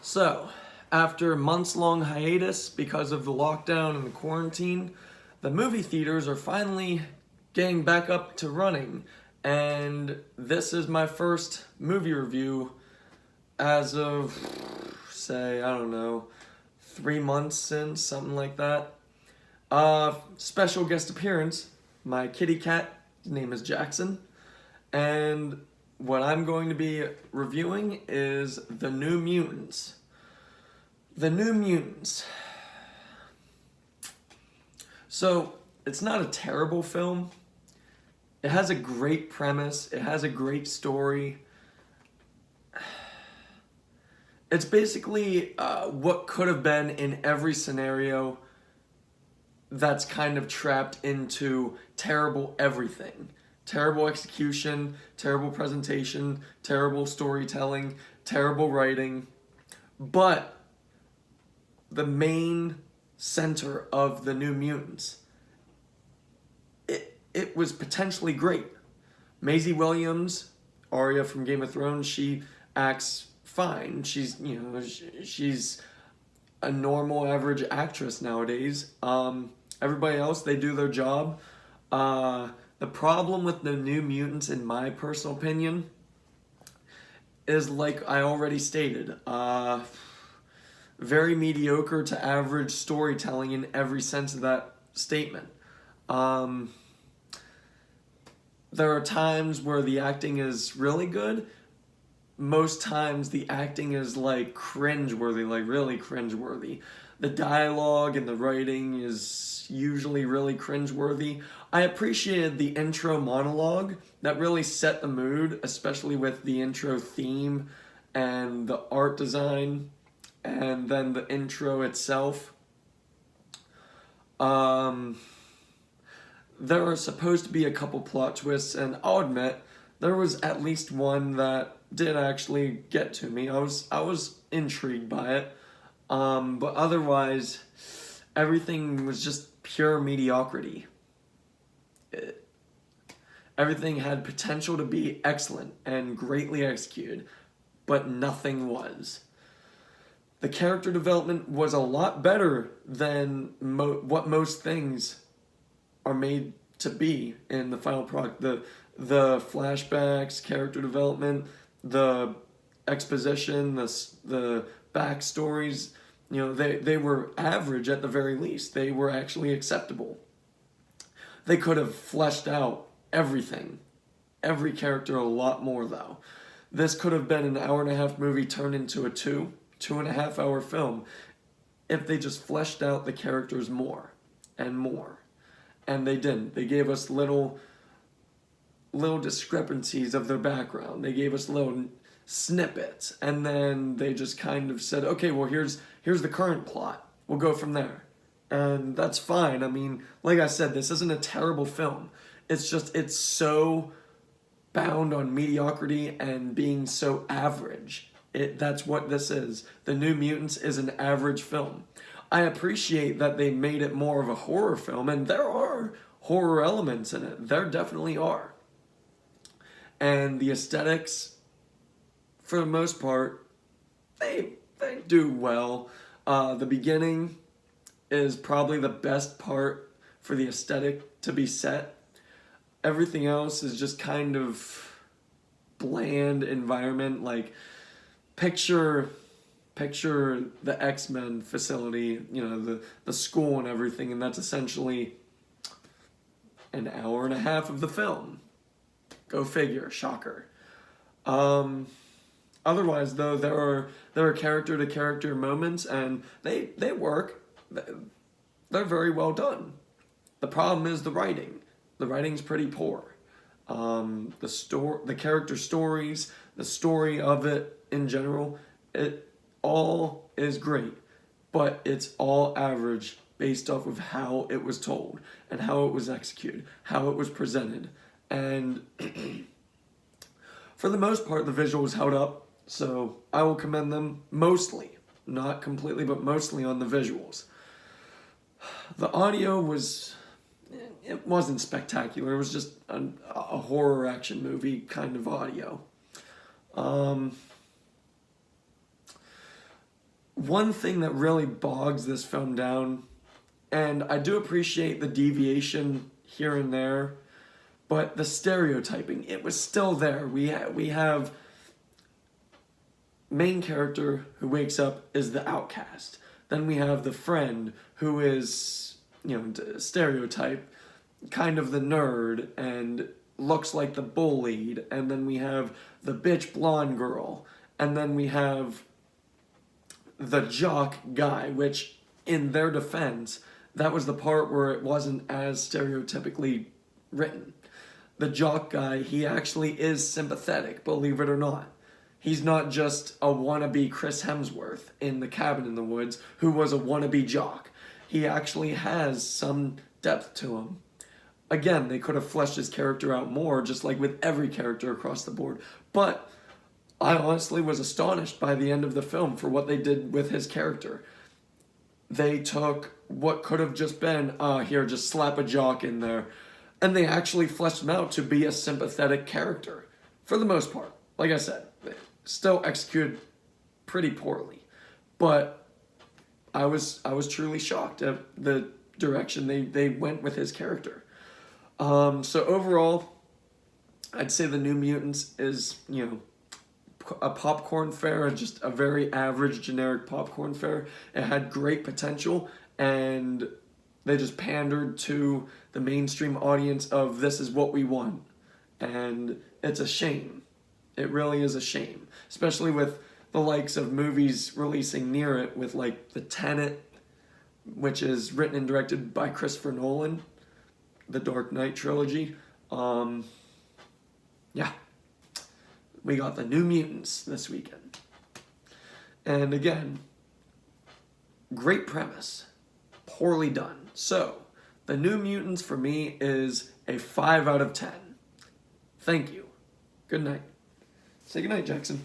So, after a months-long hiatus because of the lockdown and the quarantine, the movie theaters are finally getting back up to running, and this is my first movie review as of, say, I don't know, 3 months since, something like that. Special guest appearance, my kitty cat, his name is Jackson, and what I'm going to be reviewing is The New Mutants. The New Mutants. So, it's not a terrible film. It has a great premise. It has a great story. It's basically what could have been in every scenario that's kind of trapped into terrible everything. Terrible execution, terrible presentation, terrible storytelling, terrible writing. But the main center of the New Mutants, it was potentially great. Maisie Williams, Arya from Game of Thrones, she acts fine. She's a normal average actress nowadays. Everybody else, they do their job. The problem with the New Mutants, in my personal opinion, is like I already stated. Very mediocre to average storytelling in every sense of that statement. There are times where the acting is really good. Most times the acting is like cringeworthy, like really cringeworthy. The dialogue and the writing is usually really cringeworthy. I appreciated the intro monologue that really set the mood, especially with the intro theme and the art design and then the intro itself. There are supposed to be a couple plot twists, and I'll admit there was at least one that did actually get to me. I was intrigued by it, but otherwise, everything was just pure mediocrity. Everything had potential to be excellent and greatly executed, but nothing was. The character development was a lot better than what most things are made to be in the final product. The flashbacks, character development, the exposition, the backstories, they were average at the very least. They were actually acceptable. They could have fleshed out everything, every character a lot more though. This could have been an hour-and-a-half movie turned into a 2.5 hour film if they just fleshed out the characters more and more. And they didn't. They gave us little discrepancies of their background. They gave us little snippets, and then they just kind of said, okay, well, here's the current plot. We'll go from there. And that's fine. I mean, like I said, this isn't a terrible film. It's just, it's so bound on mediocrity and being so average. That's what this is. The New Mutants is an average film. I appreciate that they made it more of a horror film, and there are horror elements in it. There definitely are. And the aesthetics, for the most part, they do well. The beginning is probably the best part for the aesthetic to be set. Everything else is just kind of bland environment, like picture the X-Men facility, the school and everything, and that's essentially an hour and a half of the film. Go figure, shocker. Otherwise, though, there are character-to-character moments, and they work. They're very well done. The problem is the writing. The writing's pretty poor. The character stories, the story of it in general, it all is great, but it's all average based off of how it was told and how it was executed, how it was presented. And for the most part, the visuals held up, so I will commend them mostly, not completely, but mostly on the visuals. The audio it wasn't spectacular. It was just a horror action movie kind of audio. one thing that really bogs this film down, and I do appreciate the deviation here and there, but the stereotyping, it was still there. We have main character who wakes up is the outcast. Then we have the friend who is, stereotype, kind of the nerd and looks like the bullied. And then we have the bitch blonde girl. And then we have the jock guy, which in their defense, that was the part where it wasn't as stereotypically written. The jock guy, he actually is sympathetic, believe it or not. He's not just a wannabe Chris Hemsworth in The Cabin in the Woods who was a wannabe jock. He actually has some depth to him. Again, they could have fleshed his character out more, just like with every character across the board. But I honestly was astonished by the end of the film for what they did with his character. They took what could have just been, here, just slap a jock in there, and they actually fleshed him out to be a sympathetic character, for the most part. Like I said, still executed pretty poorly, but I was truly shocked at the direction they went with his character. So overall, I'd say the New Mutants is, a popcorn fare, just a very average generic popcorn fare. It had great potential, and they just pandered to the mainstream audience of this is what we want, and it's a shame. It really is a shame, especially with the likes of movies releasing near it, with like The Tenet, which is written and directed by Christopher Nolan, the Dark Knight trilogy. Yeah, we got the New Mutants this weekend. And again, great premise, poorly done. So, the New Mutants for me is a 5 out of 10. Thank you. Good night. Say goodnight, Jackson.